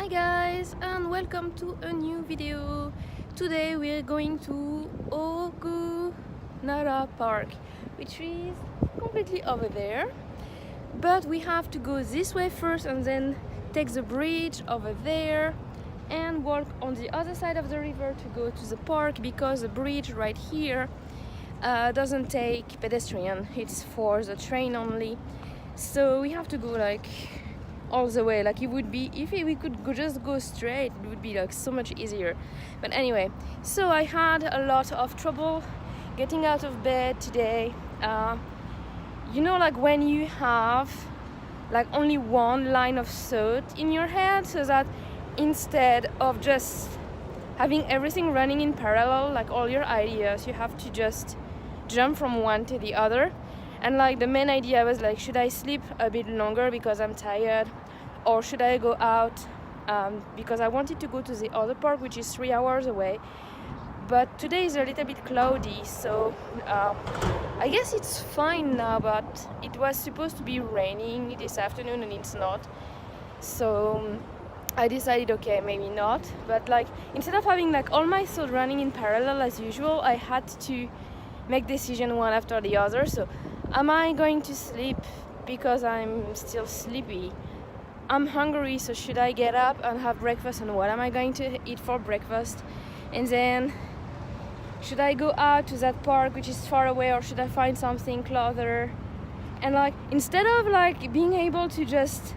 guys, and welcome to a new video. Today we're going to Ogunohara Park, which is completely over there, but we have to go this way first and then take the bridge over there and walk on the other side of the river to go to the park, because the bridge right here doesn't take pedestrian, it's for the train only. So we have to go like all the way. Like, it would be, if we could just go straight, it would be like so much easier. But anyway, so I had a lot of trouble getting out of bed today. You know, like when you have like only one line of thought in your head, so that instead of just having everything running in parallel, like all your ideas, you have to just jump from one to the other. And like the main idea was like, should I sleep a bit longer because I'm tired, or should I go out because I wanted to go to the other park, which is 3 hours away. But today is a little bit cloudy, so I guess it's fine now, but it was supposed to be raining this afternoon and it's not. So I decided, okay, maybe not. But like, instead of having like all my thoughts running in parallel as usual, I had to make decision one after the other. So am I going to sleep because I'm still sleepy? I'm hungry, so should I get up and have breakfast, and what am I going to eat for breakfast? And then should I go out to that park which is far away, or should I find something closer? And like, instead of like being able to just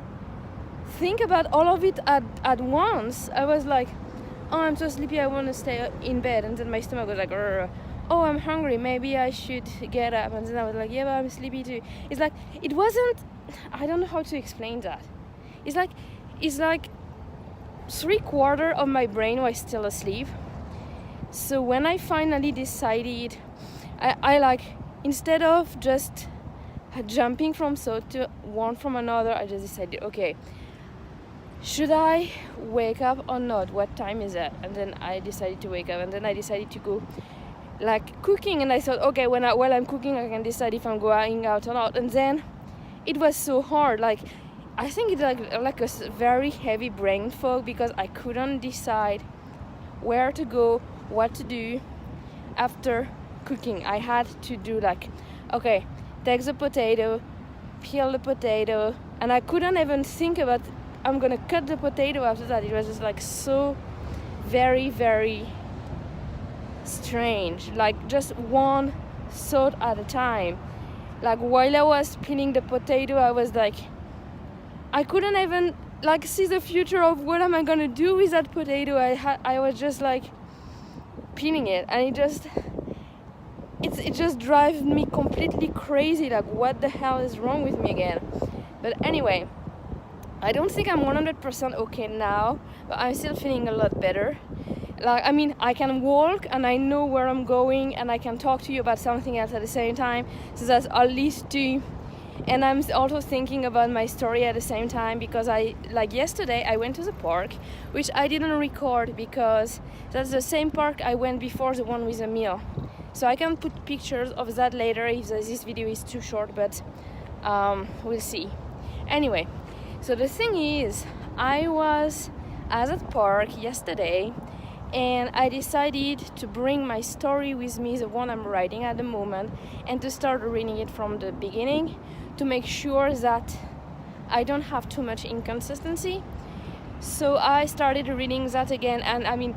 think about all of it at once, I was like, oh, I'm so sleepy, I want to stay in bed. And then my stomach was like, "Rrr. Oh, I'm hungry, maybe I should get up." And then I was like, yeah, but I'm sleepy too. It's like, it wasn't, I don't know how to explain that. It's like 3/4 of my brain was still asleep. So when I finally decided, I like, instead of just jumping from thought to one from another, I just decided, okay, should I wake up or not? What time is it? And then I decided to wake up, and then I decided to go like cooking, and I thought, okay, while I'm cooking I can decide if I'm going out or not. And then it was so hard, like I think it's like a very heavy brain fog, because I couldn't decide where to go, what to do after cooking. I had to do like, okay, take the potato, peel the potato, and I couldn't even think about I'm gonna cut the potato after that. It was just like so very, very strange, like just one thought at a time. Like while I was peeling the potato, I was like, I couldn't even like see the future of what am I gonna do with that potato. I was just like peeling it, and it just drives me completely crazy. Like, what the hell is wrong with me again? But anyway, I don't think I'm 100% okay now, but I'm still feeling a lot better. Like, I mean, I can walk and I know where I'm going, and I can talk to you about something else at the same time, so that's at least two. And I'm also thinking about my story at the same time, because like yesterday I went to the park, which I didn't record because that's the same park I went before, the one with the meal. So I can put pictures of that later if this video is too short, but we'll see. Anyway, so the thing is, I was at the park yesterday, and I decided to bring my story with me, the one I'm writing at the moment, and to start reading it from the beginning, to make sure that I don't have too much inconsistency. So I started reading that again, and I mean,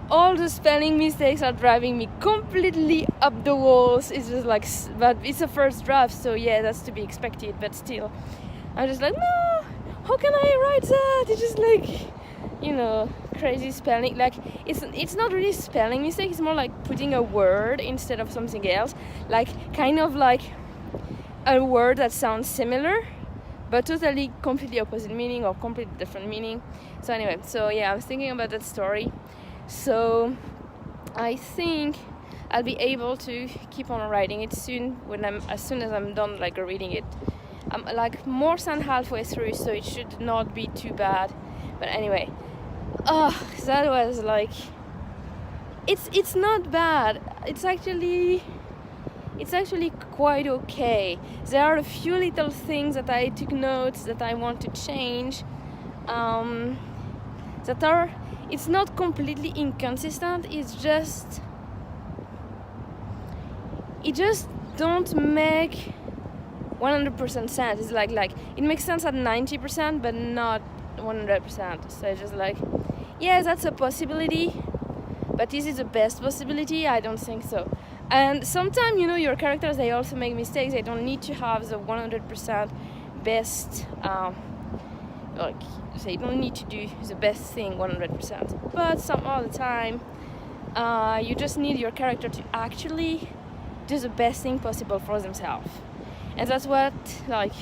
all the spelling mistakes are driving me completely up the walls. It's just like, but it's a first draft, so yeah, that's to be expected, but still, I'm just like, no, how can I write that? It's just like, you know, crazy spelling. Like, it's not really spelling mistake, it's more like putting a word instead of something else, like kind of like a word that sounds similar but totally completely opposite meaning or completely different meaning. So anyway, so yeah, I was thinking about that story, so I think I'll be able to keep on writing it soon, as soon as I'm done like reading it. I'm like more than halfway through, so it should not be too bad. But anyway, that was like, it's not bad. It's actually quite okay. There are a few little things that I took notes that I want to change. that are, it's not completely inconsistent, it just don't make 100% sense. It's like it makes sense at 90% but not 100%. So it's just like, yeah, that's a possibility, but is it the best possibility? I don't think so. And sometimes, you know, your characters, they also make mistakes. They don't need to have the 100% best, like, they don't need to do the best thing 100%. But some other time, you just need your character to actually do the best thing possible for themselves. And that's what, like,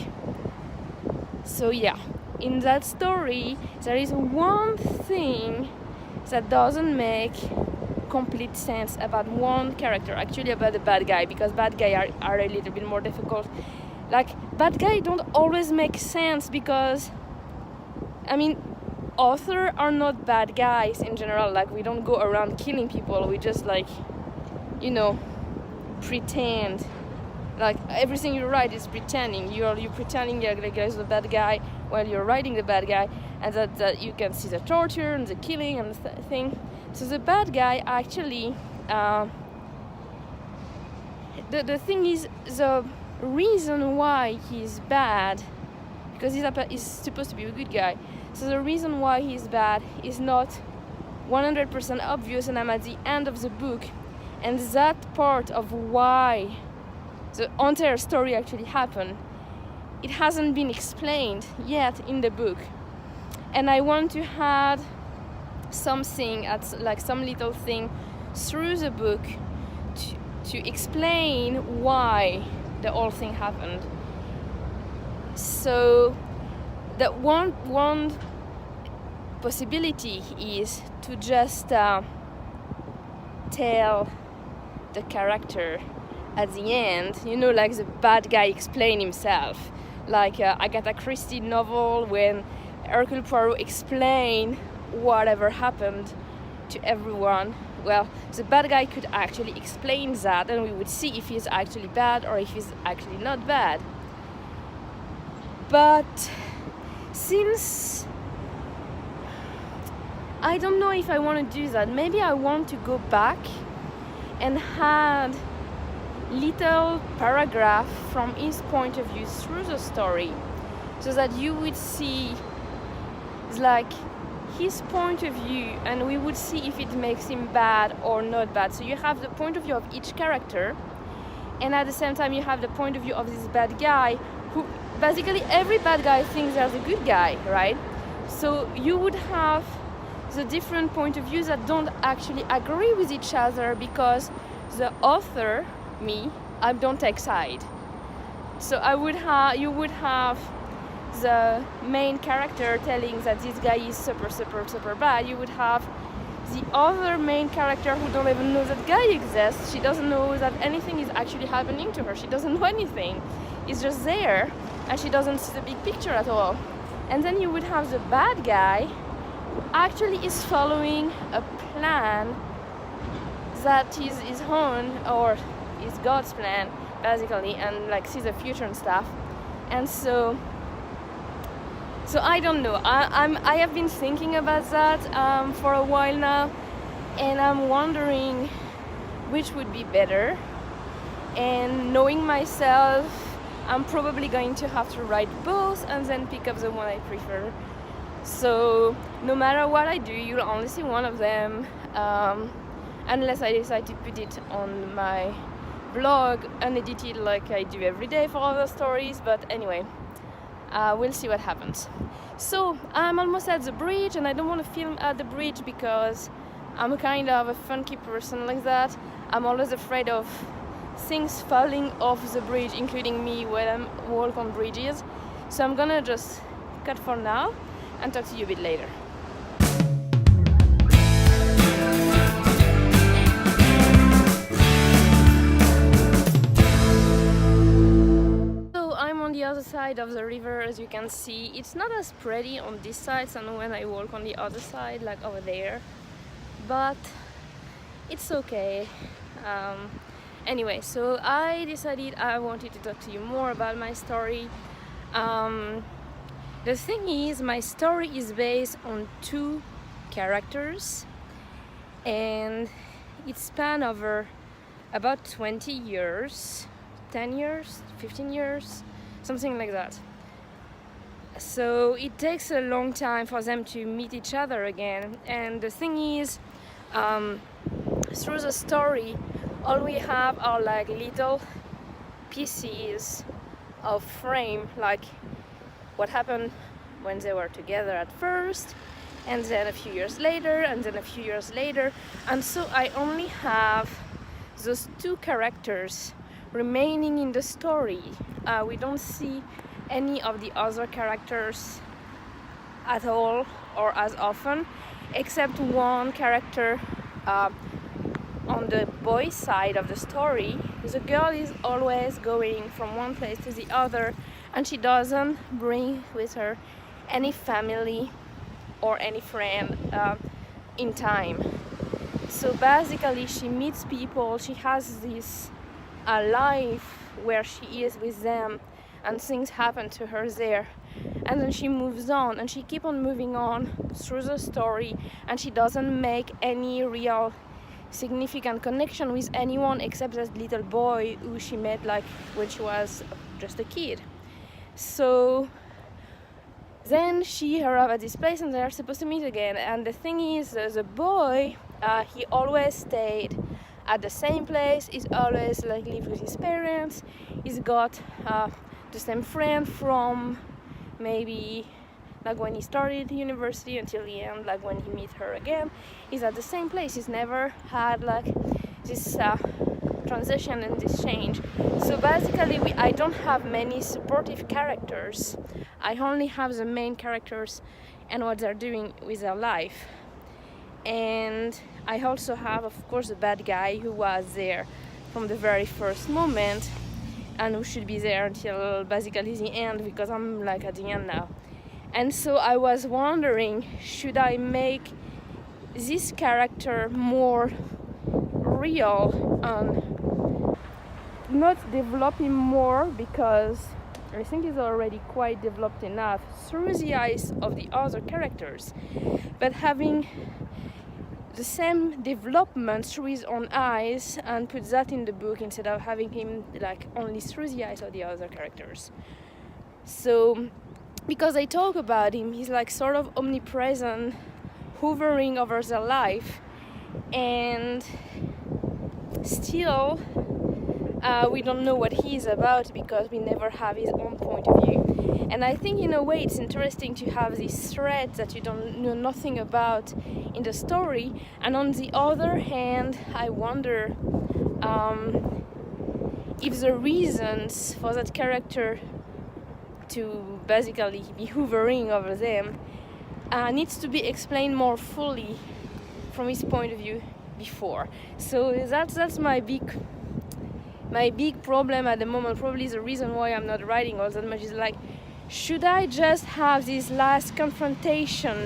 so yeah, in that story, there is one thing that doesn't make complete sense about one character, actually about the bad guy, because bad guys are a little bit more difficult. Like, bad guys don't always make sense because, I mean, authors are not bad guys in general. Like, we don't go around killing people, we just, like, you know, pretend. Like, everything you write is pretending. You're pretending you're the bad guy while you're writing the bad guy, and that you can see the torture and the killing and the thing. So the bad guy actually, the thing is, the reason why he's bad, because he's supposed to be a good guy, so the reason why he's bad is not 100% obvious, and I'm at the end of the book, and that part of why the entire story actually happened, it hasn't been explained yet in the book. And I want to add something, like some little thing through the book to explain why the whole thing happened. So that one possibility is to just tell the character at the end, you know, like the bad guy explain himself, like Agatha Christie novel when Hercule Poirot explain whatever happened to everyone. Well, the bad guy could actually explain that, and we would see if he's actually bad or if he's actually not bad. But since I don't know if I want to do that, maybe I want to go back and add little paragraph from his point of view through the story, so that you would see like his point of view, and we would see if it makes him bad or not bad. So you have the point of view of each character, and at the same time you have the point of view of this bad guy, who basically every bad guy thinks they're the good guy, right? So you would have the different point of views that don't actually agree with each other, because the author, me, I don't take side. So you would have the main character telling that this guy is super bad. You would have the other main character who don't even know that guy exists. She doesn't know that anything is actually happening to her. She doesn't know anything. It's just there, and she doesn't see the big picture at all. And then you would have the bad guy who actually is following a plan that is his own, or is God's plan, basically, and like sees the future and stuff. And so I don't know. I have been thinking about that for a while now, and I'm wondering which would be better. And knowing myself, I'm probably going to have to write both and then pick up the one I prefer. So no matter what I do, you'll only see one of them, unless I decide to put it on my blog unedited like I do every day for other stories. But anyway, we'll see what happens. So I'm almost at the bridge, and I don't want to film at the bridge because I'm kind of a funky person like that. I'm always afraid of things falling off the bridge, including me when I walk on bridges. So I'm gonna just cut for now and talk to you a bit later. So I'm on the other side of the river, as you can see. It's not as pretty on this side than when I walk on the other side, like over there, but it's okay. Anyway, so I decided I wanted to talk to you more about my story. The thing is, my story is based on two characters, and it spanned over about 20 years, 10 years, 15 years, something like that. So it takes a long time for them to meet each other again. And the thing is, through the story, all we have are like little pieces of frame, like what happened when they were together at first, and then a few years later, and then a few years later. And so I only have those two characters remaining in the story. We don't see any of the other characters at all or as often, except one character on the boy's side of the story. The girl is always going from one place to the other, and she doesn't bring with her any family or any friend in time. So basically she meets people, she has this life where she is with them, and things happen to her there, and then she moves on, and she keeps on moving on through the story, and she doesn't make any real significant connection with anyone except that little boy who she met like when she was just a kid. So then she arrives at this place and they're supposed to meet again. And the thing is, the boy, he always stayed at the same place. He's always like lived with his parents. He's got the same friend from maybe like when he started university until the end, like when he meet her again. He's at the same place. He's never had like this transition and this change. So basically I don't have many supportive characters. I only have the main characters and what they're doing with their life. And I also have, of course, the bad guy who was there from the very first moment and who should be there until basically the end, because I'm like at the end now. And so I was wondering, should I make this character more real and not develop him more, because I think he's already quite developed enough through the eyes of the other characters, but having the same development through his own eyes and put that in the book instead of having him like only through the eyes of the other characters. So because I talk about him, he's like sort of omnipresent, hovering over their life, and still we don't know what he's about because we never have his own point of view. And I think in a way it's interesting to have this thread that you don't know nothing about in the story, and on the other hand I wonder if the reasons for that character to basically be hovering over them needs to be explained more fully from his point of view before. So that's my big problem at the moment. Probably the reason why I'm not writing all that much is like, should I just have this last confrontation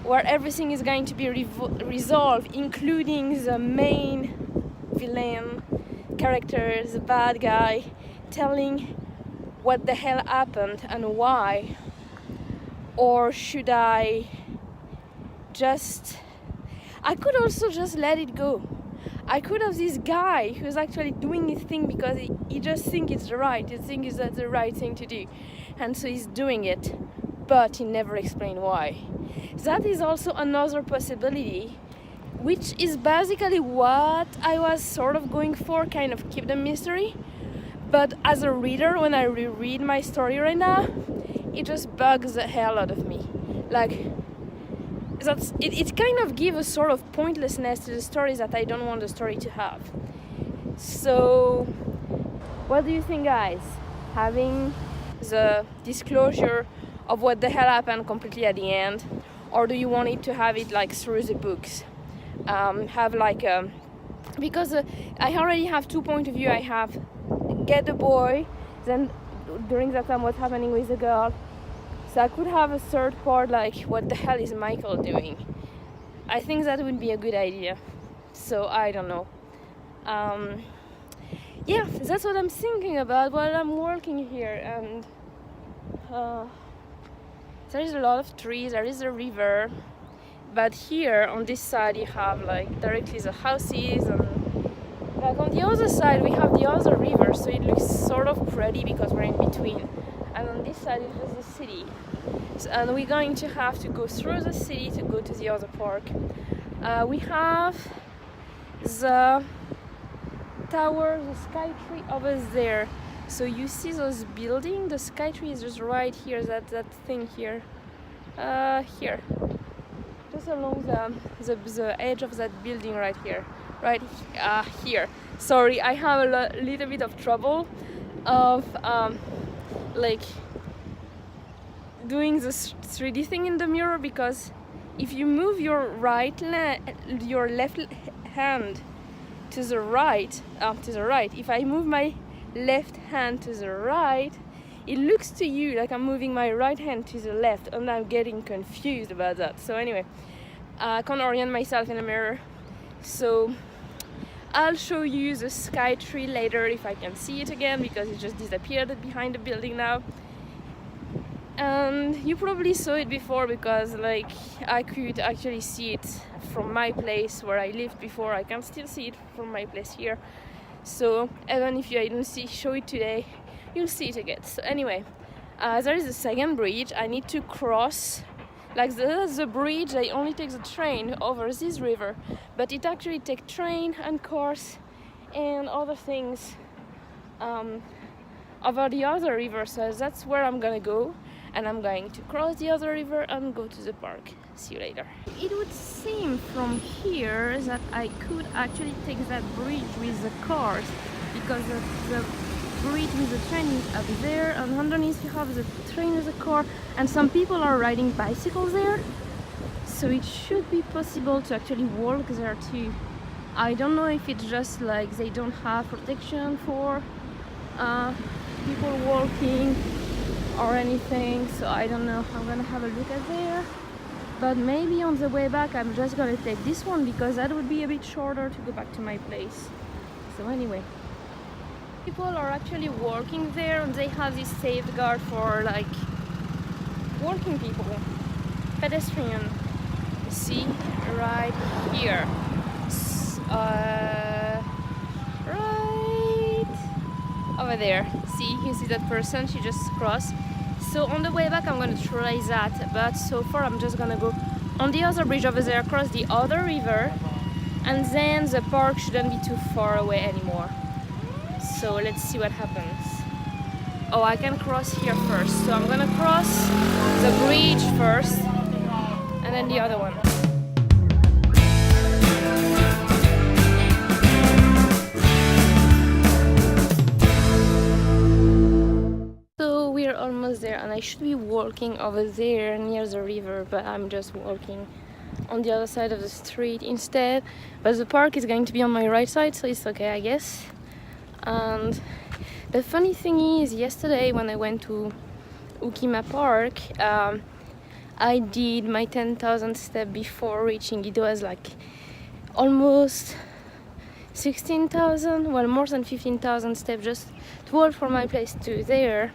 where everything is going to be resolved, including the main villain character, the bad guy, telling what the hell happened and why? Or should I could also just let it go. I could have this guy who's actually doing his thing because he just thinks it's right. He thinks that's the right thing to do. And so he's doing it, but he never explained why. That is also another possibility, which is basically what I was sort of going for, kind of keep the mystery. But as a reader, when I reread my story right now, it just bugs the hell out of me. Like, it kind of gives a sort of pointlessness to the stories that I don't want the story to have. So, what do you think, guys? Having the disclosure of what the hell happened completely at the end, or do you want it to have it like through the books? Have like because I already have 2 points of view. I have get the boy, then during that time what's happening with the girl. So I could have a third part, like what the hell is Michael doing? I think that would be a good idea. So I don't know. Yeah, that's what I'm thinking about while I'm working here. And there is a lot of trees, there is a river, but here on this side you have like directly the houses, and like on the other side we have the other river, so it looks sort of pretty because we're in between. And on this side is just the city, and we're going to have to go through the city to go to the other park. We have the tower, the sky tree over there. So you see those buildings, the sky tree is just right here, that thing here. Here. Just along the edge of that building right here. Right here. Sorry, I have a little bit of trouble of like doing this 3D thing in the mirror, because if you move your left hand to the right, if I move my left hand to the right, it looks to you like I'm moving my right hand to the left, and I'm getting confused about that. So anyway, I can't orient myself in a mirror, so I'll show you the sky tree later if I can see it again, because it just disappeared behind the building now. And you probably saw it before, because like I could actually see it from my place where I lived before. I can still see it from my place here, so even if I don't show it today, you'll see it again. So anyway, there is a second bridge I need to cross. Like the bridge, I only take the train over this river, but it actually takes train and cars and other things over the other river. So that's where I'm gonna go, and I'm going to cross the other river and go to the park. See you later. It would seem from here that I could actually take that bridge with the cars, because the bridge with the train is up there, and underneath you have the train with the car, and some people are riding bicycles there, so it should be possible to actually walk there too. I don't know if it's just like they don't have protection for people walking or anything, so I don't know. I'm gonna have a look at there, but maybe on the way back I'm just gonna take this one, because that would be a bit shorter to go back to my place. So anyway, people are actually walking there, and they have this safeguard for like walking people, pedestrian. You see right here, right over there. See, you see that person, she just crossed. So on the way back I'm gonna try that, but so far I'm just gonna go on the other bridge over there, across the other river, and then the park shouldn't be too far away anymore. So let's see what happens. Oh, I can cross here first, so I'm gonna cross the bridge first and then the other one. So we're almost there, and I should be walking over there near the river, but I'm just walking on the other side of the street instead. But the park is going to be on my right side, so it's okay, I guess. And the funny thing is, yesterday when I went to Ogunohara Park, I did my 10,000 steps before reaching. It was like almost 16,000, well, more than 15,000 steps just to walk from my place to there.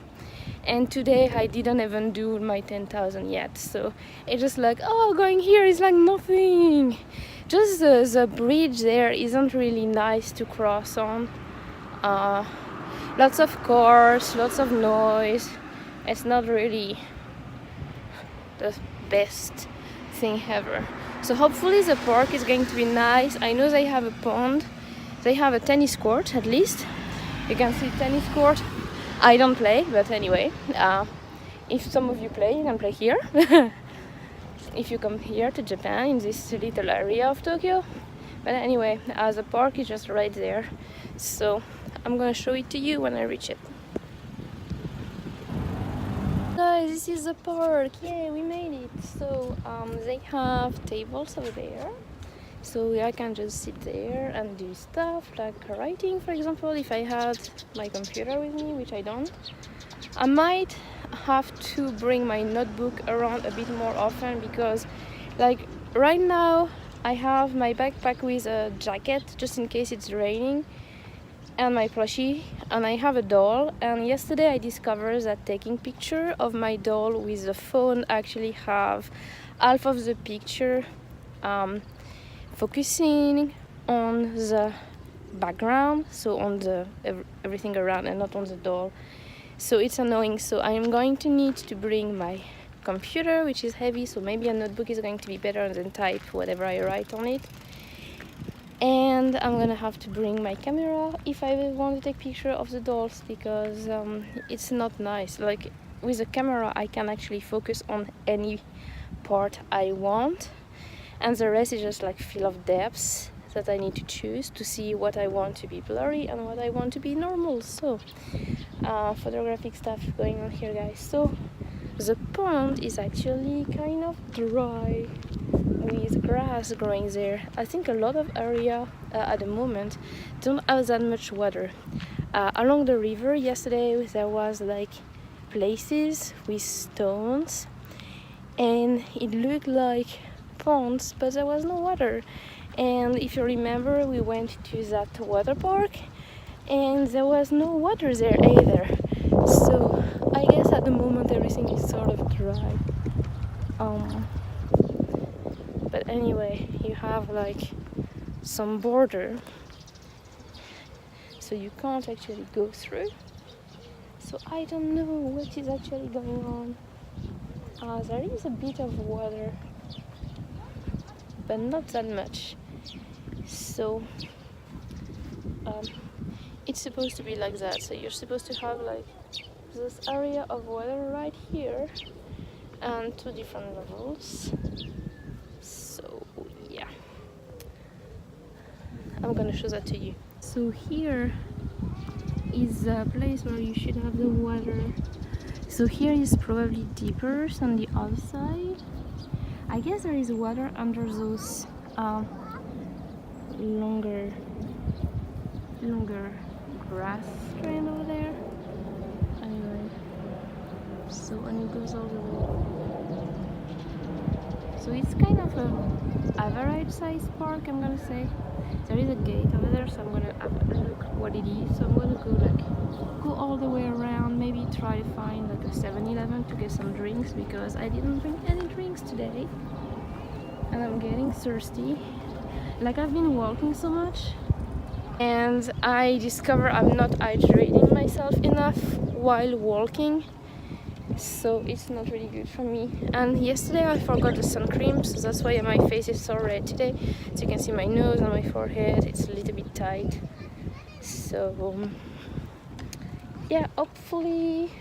And today I didn't even do my 10,000 yet, so it's just like, oh, going here is like nothing. Just the bridge there isn't really nice to cross on. Lots of cars, lots of noise. It's not really the best thing ever. So hopefully the park is going to be nice. I know they have a pond, they have a tennis court at least. You can see tennis court. I don't play, but anyway, if some of you play, you can play here. If you come here to Japan, in this little area of Tokyo. But anyway, the park is just right there, so I'm gonna show it to you when I reach it. Guys, this is the park. Yay, we made it. So they have tables over there, so I can just sit there and do stuff like writing, for example. If I had my computer with me, which I don't, I might have to bring my notebook around a bit more often, because like right now I have my backpack with a jacket just in case it's raining, and my plushie, and I have a doll. And yesterday I discovered that taking picture of my doll with the phone actually have half of the picture focusing on the background, so on the everything around and not on the doll. So it's annoying. So I am going to need to bring my computer, which is heavy, so maybe a notebook is going to be better than type whatever I write on it. And I'm gonna have to bring my camera if I want to take picture of the dolls, because it's not nice. Like with a camera I can actually focus on any part I want, and the rest is just like fill of depths that I need to choose to see what I want to be blurry and what I want to be normal. So photographic stuff going on here, guys. So the pond is actually kind of dry with grass growing there. I think a lot of area at the moment don't have that much water. Along the river yesterday there was like places with stones and it looked like ponds, but there was no water. And if you remember, we went to that water park and there was no water there either. So I guess at the moment everything is sort of dry. But anyway, you have like some border, so you can't actually go through. So I don't know what is actually going on. There is a bit of water, but not that much. So it's supposed to be like that. So you're supposed to have like this area of water right here and 2 different levels. So yeah, I'm gonna show that to you. So here is the place where you should have the water. So here is probably deeper than the other side. I guess there is water under those longer grass strand over there. Anyway, so and it goes all the way. So it's kind of a average size park, I'm gonna say. There is a gate over there, so I'm gonna have a look what it is. So I'm gonna go all the way around, maybe try to find like a 7-Eleven to get some drinks, because I didn't bring any drinks today and I'm getting thirsty. Like I've been walking so much and I discover I'm not hydrating myself enough while walking, so it's not really good for me. And yesterday I forgot the sun cream, so that's why my face is so red today. So you can see my nose and my forehead, it's a little bit tight. So yeah, hopefully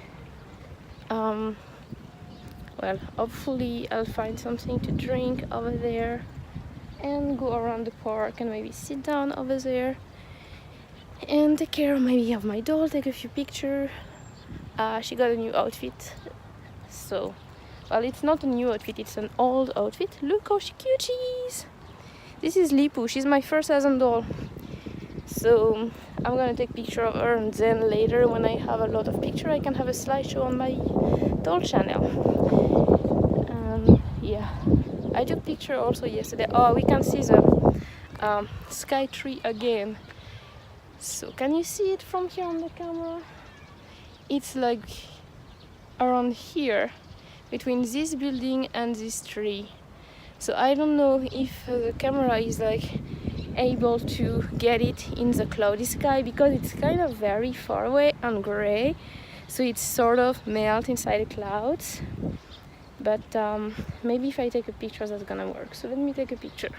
hopefully I'll find something to drink over there and go around the park and maybe sit down over there and take care maybe of my doll, take a few pictures. She got a new outfit. So, well, it's not a new outfit, it's an old outfit. Look how cute she is. This is Lipu, she's my first Asian doll. So I'm gonna take picture of her, and then later when I have a lot of picture I can have a slideshow on my doll channel. And yeah, I took picture also yesterday. Oh, we can see the sky tree again. So can you see it from here on the camera? It's like around here between this building and this tree. So I don't know if the camera is like able to get it in the cloudy sky, because it's kind of very far away and gray, so it's sort of melt inside the clouds. But maybe if I take a picture that's gonna work. So let me take a picture.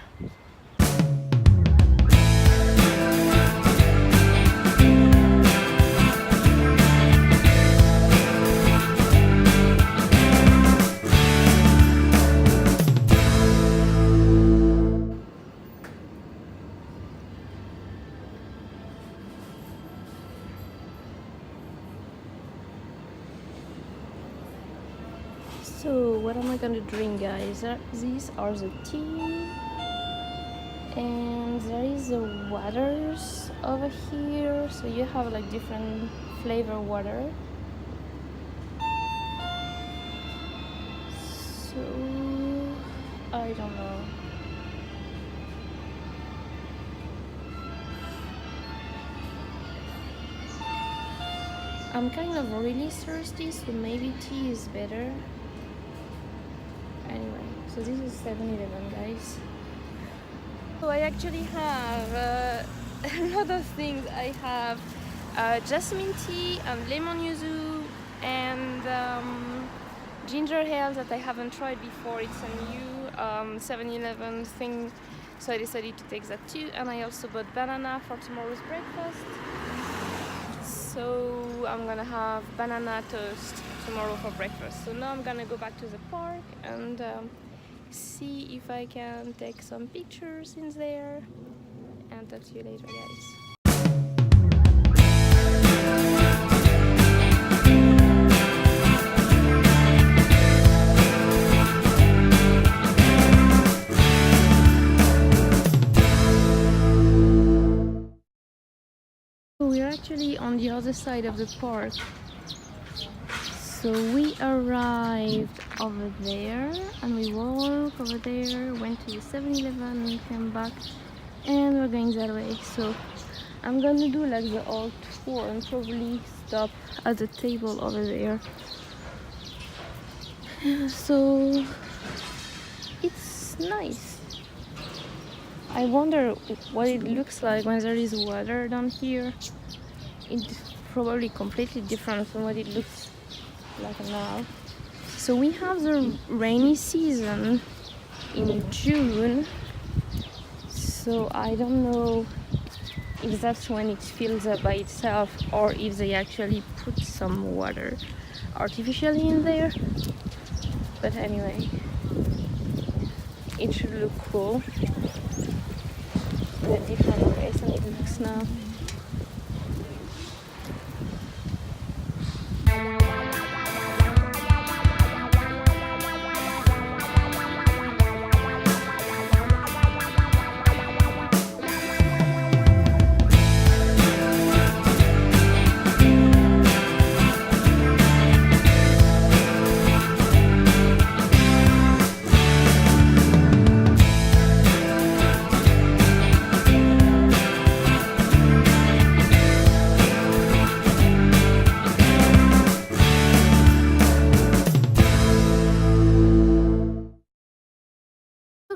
So what am I gonna drink, guys? These are the tea, and there is the waters over here. So you have like different flavor water. So I don't know. I'm kind of really thirsty, so maybe tea is better. Anyway, so this is 7-Eleven, guys. So I actually have a lot of things. I have jasmine tea and lemon yuzu and ginger ale that I haven't tried before. It's a new 7-Eleven thing, so I decided to take that too. And I also bought banana for tomorrow's breakfast. So I'm gonna have banana toast tomorrow for breakfast. So now I'm gonna go back to the park and see if I can take some pictures in there, and talk to you later, guys. We're actually on the other side of the park. So we arrived over there and we walked over there, went to the 7-Eleven and came back, and we're going that way. So I'm gonna do like the old tour and probably stop at the table over there. So it's nice. I wonder what it looks like when there is water down here. It's probably completely different from what it looks like now. So we have the rainy season in June, so I don't know if that's when it fills up by itself or if they actually put some water artificially in there. But anyway, it should look cool in a different way than it looks now.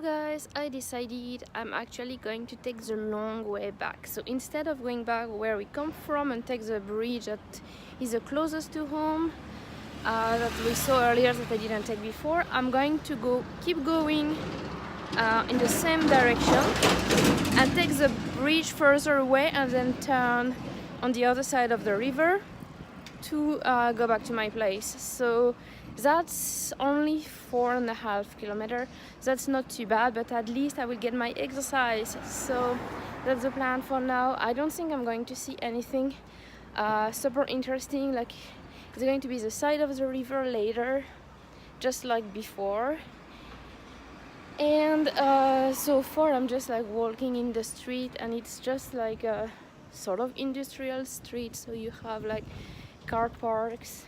Guys, I decided I'm actually going to take the long way back. So instead of going back where we come from and take the bridge that is the closest to home that we saw earlier that I didn't take before, I'm going to keep going in the same direction and take the bridge further away and then turn on the other side of the river to go back to my place. So that's only 4.5 kilometers. That's not too bad, but at least I will get my exercise. So that's the plan for now. I don't think I'm going to see anything super interesting. Like, it's going to be the side of the river later, just like before. And so far I'm just like walking in the street, and it's just like a sort of industrial street. So you have like car parks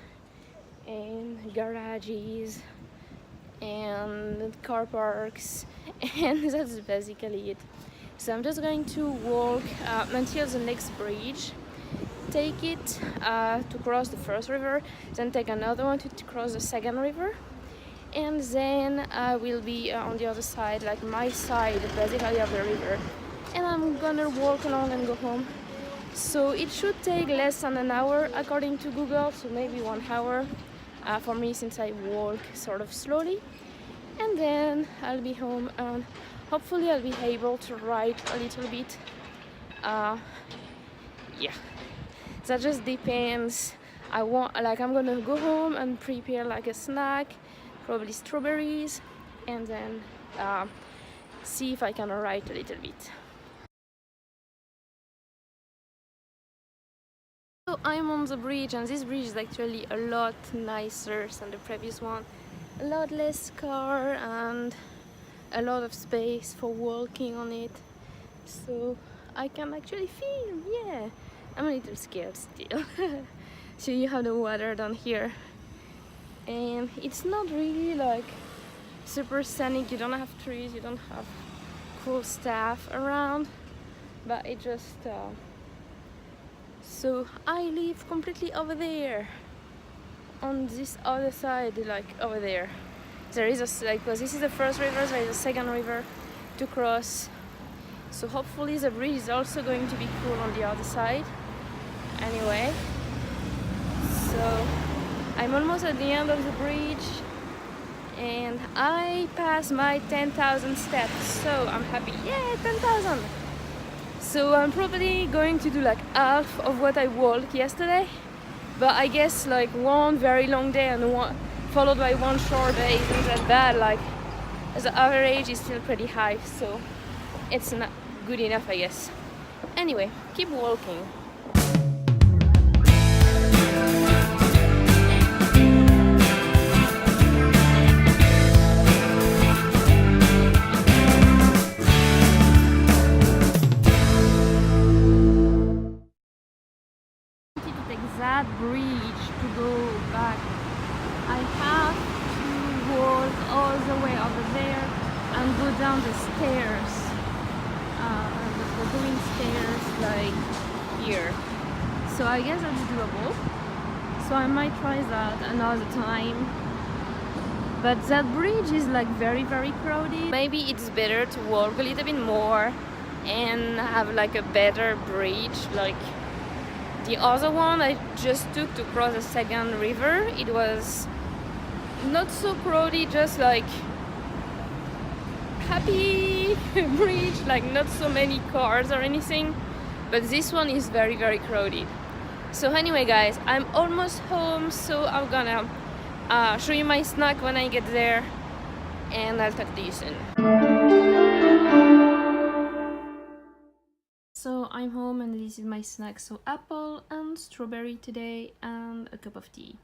and garages and car parks, and that's basically it. So I'm just going to walk until the next bridge, take it to cross the first river, then take another one to cross the second river, and then I will be on the other side, like my side basically of the river, and I'm gonna walk along and go home. So it should take less than an hour according to Google, so maybe 1 hour for me since I walk sort of slowly. And then I'll be home and hopefully I'll be able to write a little bit. Yeah, that just depends. I'm gonna go home and prepare like a snack, probably strawberries, and then see if I can write a little bit. So I'm on the bridge, and this bridge is actually a lot nicer than the previous one. A lot less car and a lot of space for walking on it. So I can actually film, yeah. I'm a little scared still. So you have the water down here. And it's not really like super scenic. You don't have trees, you don't have cool stuff around. But it just... So I live completely over there, on this other side, like over there. There is a, like, because this is the first river, there is a second river to cross, So hopefully the bridge is also going to be cool on the other side. Anyway, so I'm almost at the end of the bridge and I passed my 10,000 steps, so I'm happy. Yeah, 10,000! So I'm probably going to do like half of what I walked yesterday, but I guess like one very long day and one followed by one short day isn't that bad. Like the average is still pretty high, so it's not good enough, I guess. Anyway, keep walking. That bridge to go back. I have to walk all the way over there and go down the stairs, the going stairs like here. So I guess that's doable. So I might try that another time. But that bridge is like very crowded. Maybe it's better to walk a little bit more and have like a better bridge, like the other one I just took to cross the second river. It was not so crowded, just like happy bridge, like not so many cars or anything. But this one is very crowded. So anyway guys, I'm almost home, so I'm gonna show you my snack when I get there, and I'll talk to you soon. So I'm home and this is my snack. So apple and strawberry today and a cup of tea.